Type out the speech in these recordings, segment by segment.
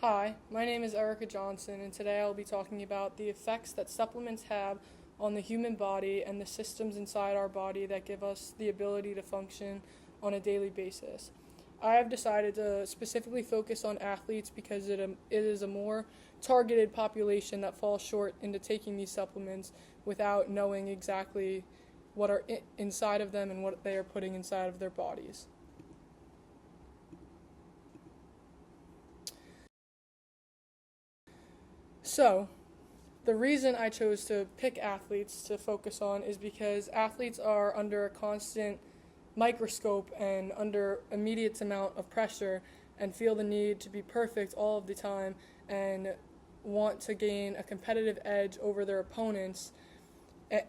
Hi, my name is Erica Johnson, and today I'll be talking about the effects that supplements have on the human body and the systems inside our body that give us the ability to function on a daily basis. I have decided to specifically focus on athletes because it is a more targeted population that falls short into taking these supplements without knowing exactly what are inside of them and what they are putting inside of their bodies. So, the reason I chose to pick athletes to focus on is because athletes are under a constant microscope and under immediate amount of pressure and feel the need to be perfect all of the time and want to gain a competitive edge over their opponents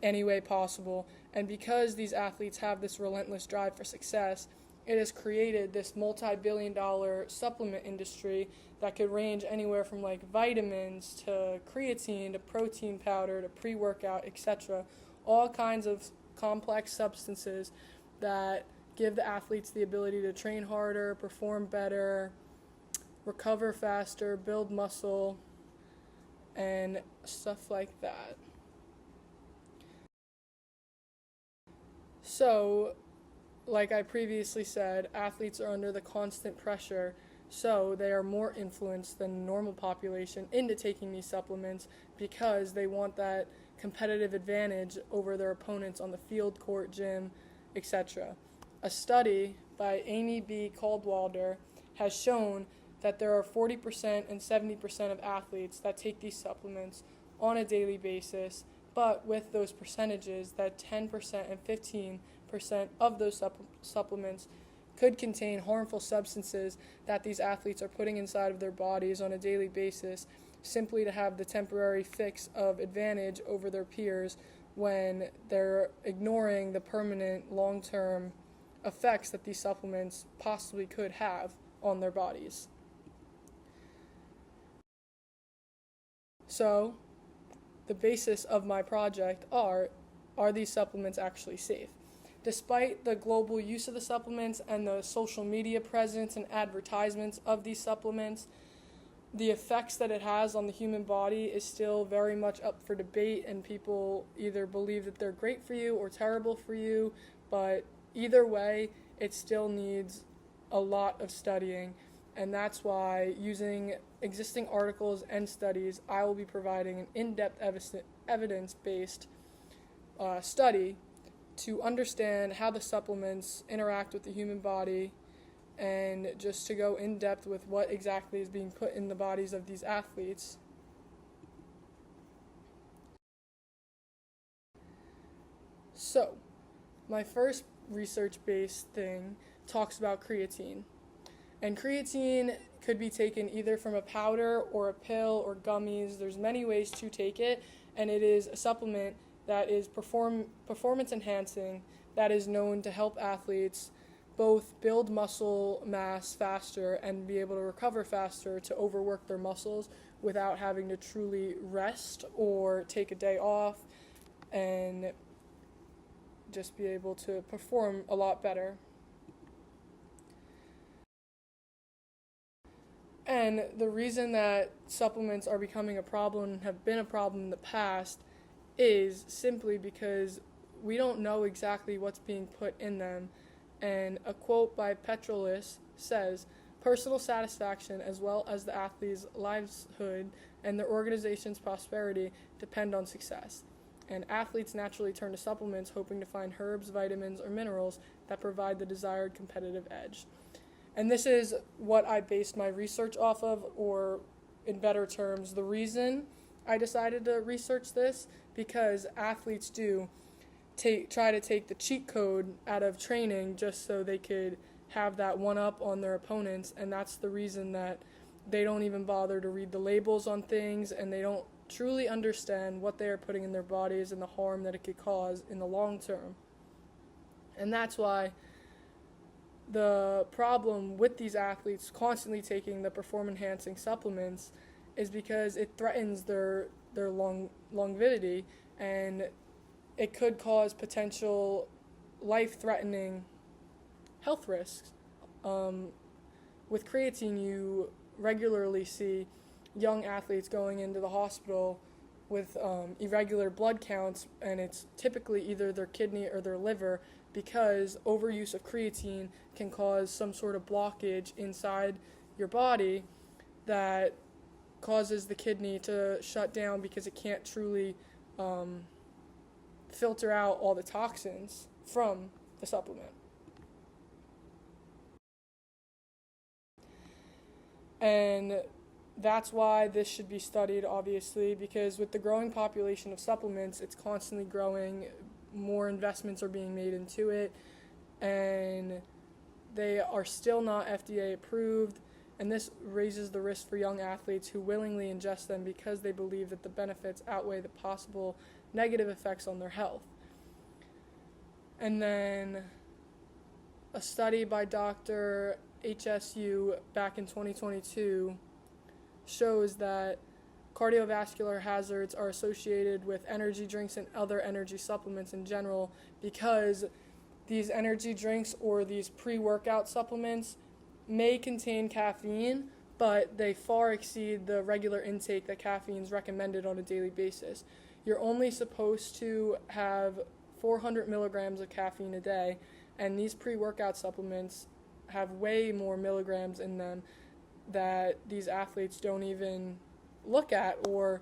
any way possible. And because these athletes have this relentless drive for success, it has created this multi-billion-dollar supplement industry that could range anywhere from like vitamins to creatine to protein powder to pre-workout, etc. All kinds of complex substances that give the athletes the ability to train harder, perform better, recover faster, build muscle, and stuff like that. So, like I previously said, athletes are under the constant pressure, so they are more influenced than the normal population into taking these supplements because they want that competitive advantage over their opponents on the field, court, gym, etc. A study by Amy B. Caldwalder has shown that there are 40% and 70% of athletes that take these supplements on a daily basis, but with those percentages that 10% and 15% of those supplements could contain harmful substances that these athletes are putting inside of their bodies on a daily basis simply to have the temporary fix of advantage over their peers when they're ignoring the permanent long-term effects that these supplements possibly could have on their bodies. So, the basis of my project are these supplements actually safe? Despite the global use of the supplements and the social media presence and advertisements of these supplements, the effects that it has on the human body is still very much up for debate, and people either believe that they're great for you or terrible for you, but either way, it still needs a lot of studying, and that's why, using existing articles and studies, I will be providing an in-depth evidence-based study to understand how the supplements interact with the human body and just to go in depth with what exactly is being put in the bodies of these athletes. So, my first research-based thing talks about creatine. And creatine could be taken either from a powder or a pill or gummies. There's many ways to take it, and it is a supplement that is performance enhancing, that is known to help athletes both build muscle mass faster and be able to recover faster to overwork their muscles without having to truly rest or take a day off and just be able to perform a lot better. And the reason that supplements are becoming a problem and have been a problem in the past is simply because we don't know exactly what's being put in them. And a quote by Petrolis says, "Personal satisfaction as well as the athlete's livelihood and their organization's prosperity depend on success. And athletes naturally turn to supplements hoping to find herbs, vitamins, or minerals that provide the desired competitive edge." And this is what I based my research off of, or in better terms, the reason I decided to research this, because athletes do try to take the cheat code out of training just so they could have that one up on their opponents, and that's the reason that they don't even bother to read the labels on things, and they don't truly understand what they are putting in their bodies and the harm that it could cause in the long term. And that's why the problem with these athletes constantly taking the performance-enhancing supplements is because it threatens their longevity, and it could cause potential life-threatening health risks. With creatine, you regularly see young athletes going into the hospital with irregular blood counts, and it's typically either their kidney or their liver, because overuse of creatine can cause some sort of blockage inside your body that causes the kidney to shut down because it can't truly filter out all the toxins from the supplement. And that's why this should be studied, obviously, because with the growing population of supplements, it's constantly growing, more investments are being made into it, and they are still not FDA approved, and this raises the risk for young athletes who willingly ingest them because they believe that the benefits outweigh the possible negative effects on their health. And then a study by Dr. HSU back in 2022 shows that cardiovascular hazards are associated with energy drinks and other energy supplements in general, because these energy drinks or these pre-workout supplements may contain caffeine, but they far exceed the regular intake that caffeine is recommended on a daily basis. You're only supposed to have 400 milligrams of caffeine a day, and these pre-workout supplements have way more milligrams in them that these athletes don't even look at, or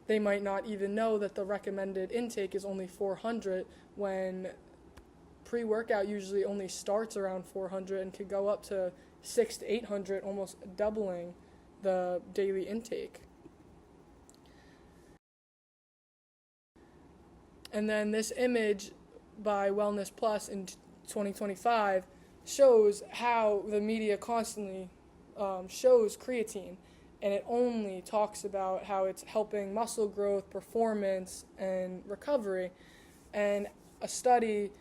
they might not even know that the recommended intake is only 400, when pre-workout usually only starts around 400 and could go up to 600 to 800, almost doubling the daily intake. And then this image by Wellness Plus in 2025 shows how the media constantly shows creatine, and it only talks about how it's helping muscle growth, performance, and recovery. And a study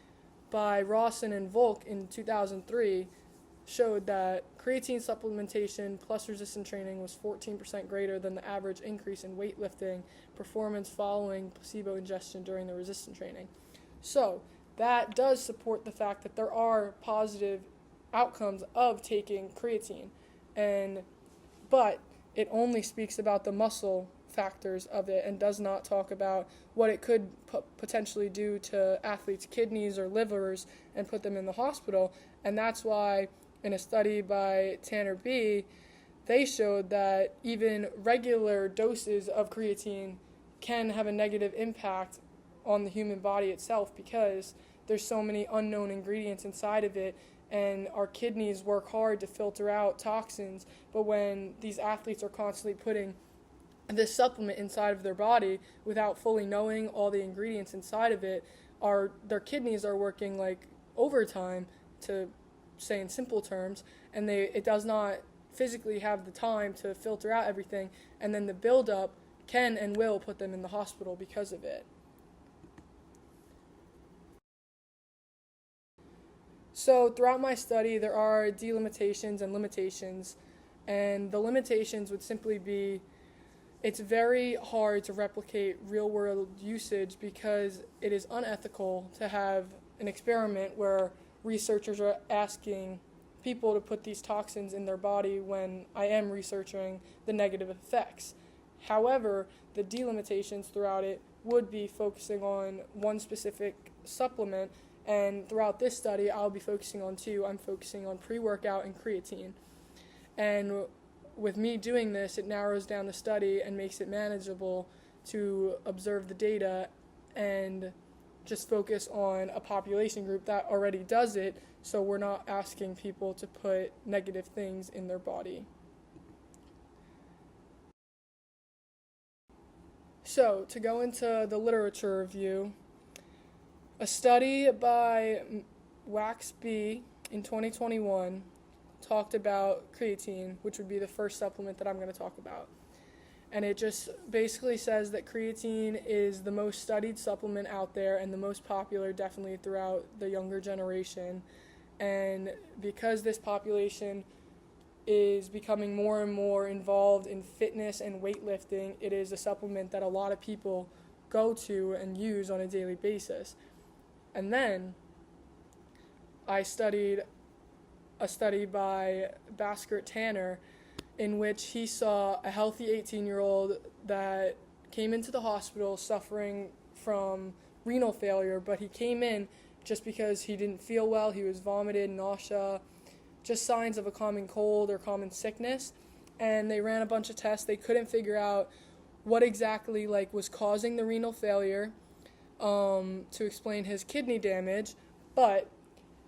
by Rawson and Volk in 2003 showed that creatine supplementation plus resistance training was 14% greater than the average increase in weightlifting performance following placebo ingestion during the resistance training. So that does support the fact that there are positive outcomes of taking creatine, but it only speaks about the muscle factors of it and does not talk about what it could potentially do to athletes' kidneys or livers and put them in the hospital. And that's why in a study by Tanner B., they showed that even regular doses of creatine can have a negative impact on the human body itself, because there's so many unknown ingredients inside of it, and our kidneys work hard to filter out toxins. But when these athletes are constantly putting this supplement inside of their body without fully knowing all the ingredients inside of it, their kidneys are working like overtime, to say in simple terms, and it does not physically have the time to filter out everything, and then the buildup can and will put them in the hospital because of it. So throughout my study, there are delimitations and limitations, and the limitations would simply be it's very hard to replicate real-world usage because it is unethical to have an experiment where researchers are asking people to put these toxins in their body when I am researching the negative effects. However, the delimitations throughout it would be focusing on one specific supplement, and throughout this study, I'll be focusing on two. I'm focusing on pre-workout and creatine. And with me doing this, it narrows down the study and makes it manageable to observe the data and just focus on a population group that already does it, so we're not asking people to put negative things in their body. So, to go into the literature review, a study by Waxby in 2021 talked about creatine, which would be the first supplement that I'm going to talk about. And it just basically says that creatine is the most studied supplement out there and the most popular definitely throughout the younger generation. And because this population is becoming more and more involved in fitness and weightlifting, it is a supplement that a lot of people go to and use on a daily basis. And then I studied a study by Baskert Tanner in which he saw a healthy 18-year-old that came into the hospital suffering from renal failure, but he came in just because he didn't feel well. He was vomited, nausea, just signs of a common cold or common sickness. And they ran a bunch of tests. They couldn't figure out what exactly was causing the renal failure to explain his kidney damage. But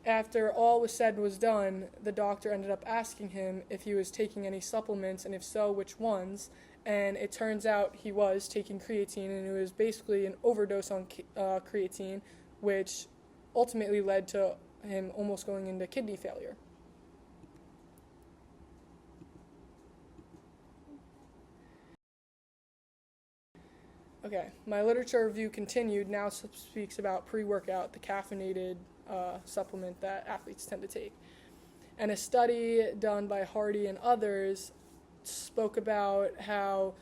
after all was said and was done, the doctor ended up asking him if he was taking any supplements, and if so, which ones. And it turns out he was taking creatine, and it was basically an overdose on creatine, which ultimately led to him almost going into kidney failure. Okay, my literature review continued, now speaks about pre-workout, the caffeinated supplement that athletes tend to take. And a study done by Hardy and others spoke about how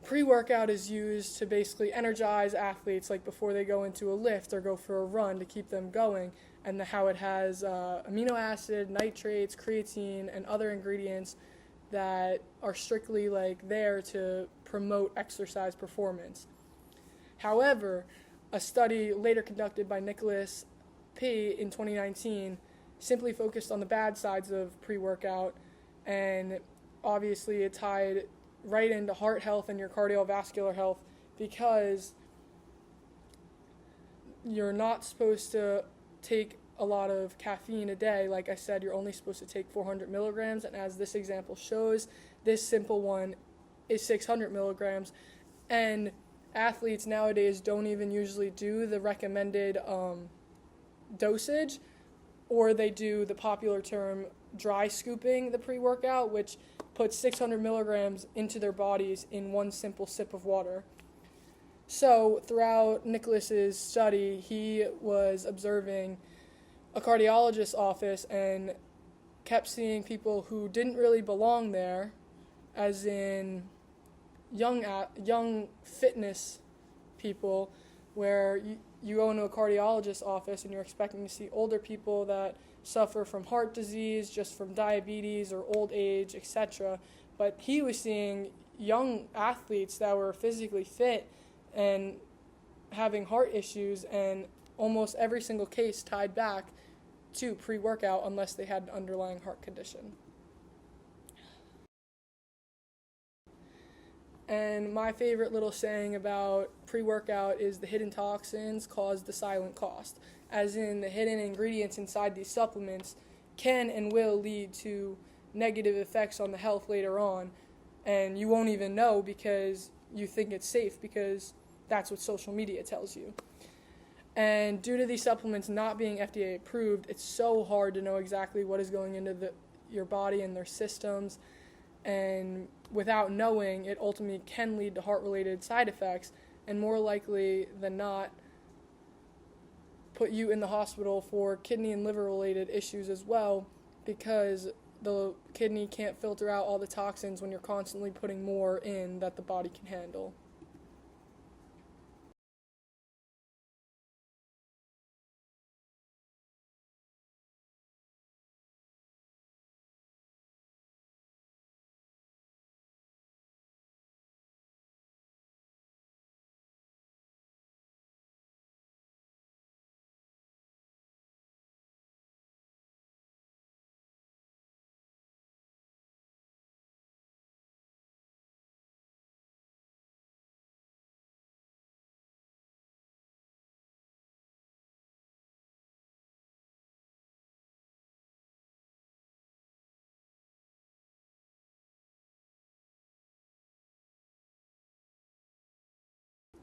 pre-workout is used to basically energize athletes before they go into a lift or go for a run to keep them going, and how it has amino acid, nitrates, creatine, and other ingredients that are strictly there to promote exercise performance. However, a study later conducted by Nicholas P. in 2019 simply focused on the bad sides of pre-workout, and obviously it tied right into heart health and your cardiovascular health, because you're not supposed to take a lot of caffeine a day. Like I said, you're only supposed to take 400 milligrams, and as this example shows, this simple one is 600 milligrams. And athletes nowadays don't even usually do the recommended dosage, or they do the popular term dry scooping the pre-workout, which puts 600 milligrams into their bodies in one simple sip of water. So throughout Nicholas's study, he was observing a cardiologist's office and kept seeing people who didn't really belong there, as in young fitness people, where you go into a cardiologist's office and you're expecting to see older people that suffer from heart disease, just from diabetes or old age, etc. But he was seeing young athletes that were physically fit and having heart issues, and almost every single case tied back to pre-workout unless they had an underlying heart condition. And my favorite little saying about pre-workout is the hidden toxins cause the silent cost, as in the hidden ingredients inside these supplements can and will lead to negative effects on the health later on, and you won't even know because you think it's safe, because that's what social media tells you. And due to these supplements not being FDA approved, it's so hard to know exactly what is going into your body and their systems, and without knowing, it ultimately can lead to heart-related side effects, and more likely than not put you in the hospital for kidney and liver-related issues as well, because the kidney can't filter out all the toxins when you're constantly putting more in that the body can handle.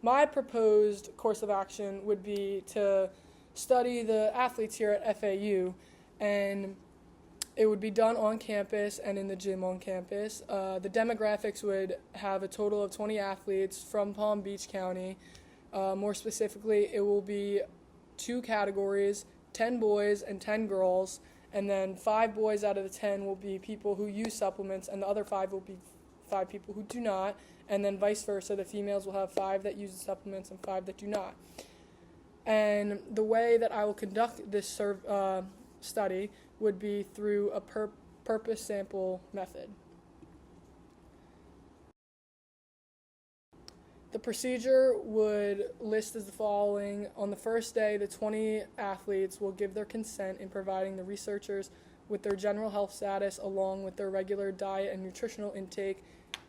My proposed course of action would be to study the athletes here at FAU, and it would be done on campus and in the gym on campus. The demographics would have a total of 20 athletes from Palm Beach County. More specifically, it will be 2 categories, 10 boys and 10 girls, and then 5 boys out of the 10 will be people who use supplements, and the other 5 will be 5 people who do not, and then vice versa. The females will have 5 that use the supplements and 5 that do not. And the way that I will conduct this study would be through a purpose sample method. The procedure would list as the following. On the first day, the 20 athletes will give their consent in providing the researchers with their general health status along with their regular diet and nutritional intake,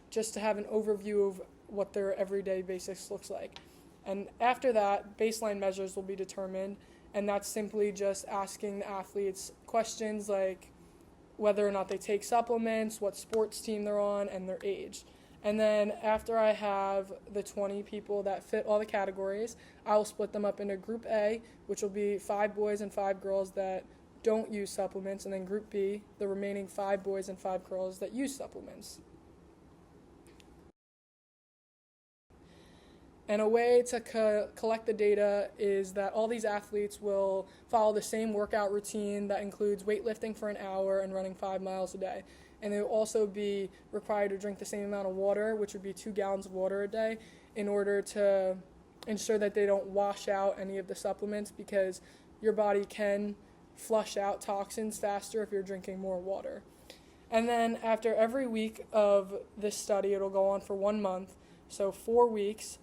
just to have an overview of what their everyday basics looks like. And after that, baseline measures will be determined, and that's simply just asking the athletes questions like whether or not they take supplements, what sports team they're on, and their age. And then after I have the 20 people that fit all the categories, I will split them up into Group A, which will be 5 boys and 5 girls that don't use supplements, and then Group B, the remaining 5 boys and 5 girls that use supplements. And a way to collect the data is that all these athletes will follow the same workout routine that includes weightlifting for an hour and running 5 miles a day. And they will also be required to drink the same amount of water, which would be 2 gallons of water a day, in order to ensure that they don't wash out any of the supplements, because your body can flush out toxins faster if you're drinking more water. And then after every week of this study, it'll go on for 1 month, so 4 weeks.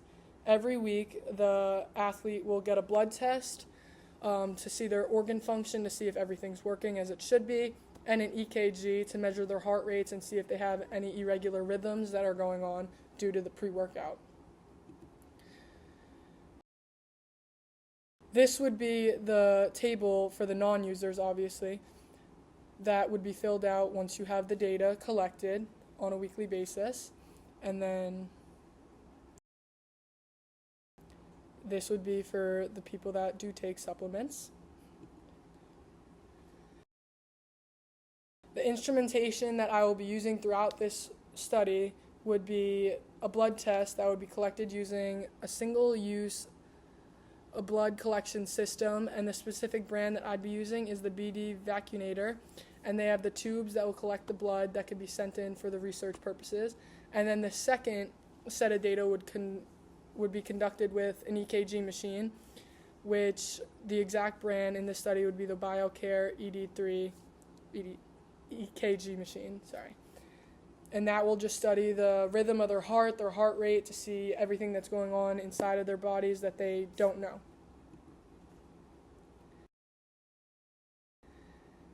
Every week, the athlete will get a blood test to see their organ function, to see if everything's working as it should be, and an EKG to measure their heart rates and see if they have any irregular rhythms that are going on due to the pre-workout. This would be the table for the non-users, obviously, that would be filled out once you have the data collected on a weekly basis. And then this would be for the people that do take supplements. The instrumentation that I will be using throughout this study would be a blood test that would be collected using a single-use blood collection system, and the specific brand that I'd be using is the BD Vacunator, and they have the tubes that will collect the blood that could be sent in for the research purposes. And then the second set of data would be conducted with an EKG machine, which the exact brand in this study would be the BioCare EKG machine, and that will just study the rhythm of their heart rate, to see everything that's going on inside of their bodies that they don't know.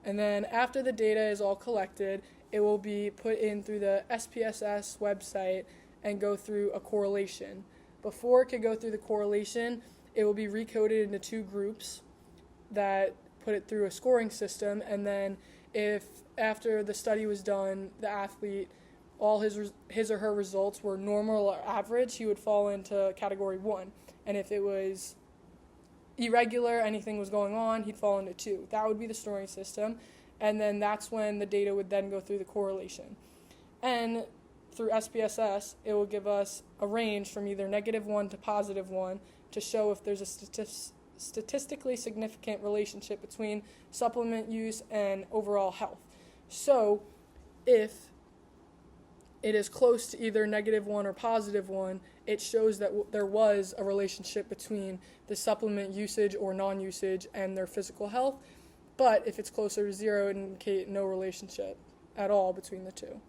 And then after the data is all collected, it will be put in through the SPSS website and go through a correlation. Before it could go through the correlation, it will be recoded into 2 groups that put it through a scoring system, and then if after the study was done, the athlete, all his or her results were normal or average, he would fall into category 1. And if it was irregular, anything was going on, he'd fall into 2. That would be the scoring system. And then that's when the data would then go through the correlation. And through SPSS, it will give us a range from either -1 to +1 to show if there's a statistically significant relationship between supplement use and overall health. So if it is close to either -1 or +1, it shows that there was a relationship between the supplement usage or non-usage and their physical health. But if it's closer to 0, it indicates no relationship at all between the two.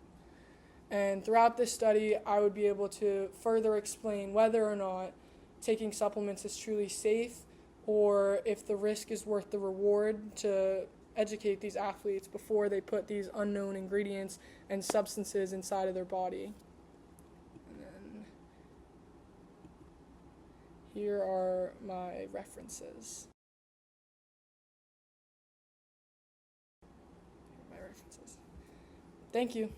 And throughout this study, I would be able to further explain whether or not taking supplements is truly safe, or if the risk is worth the reward, to educate these athletes before they put these unknown ingredients and substances inside of their body. And then here are my references. Thank you.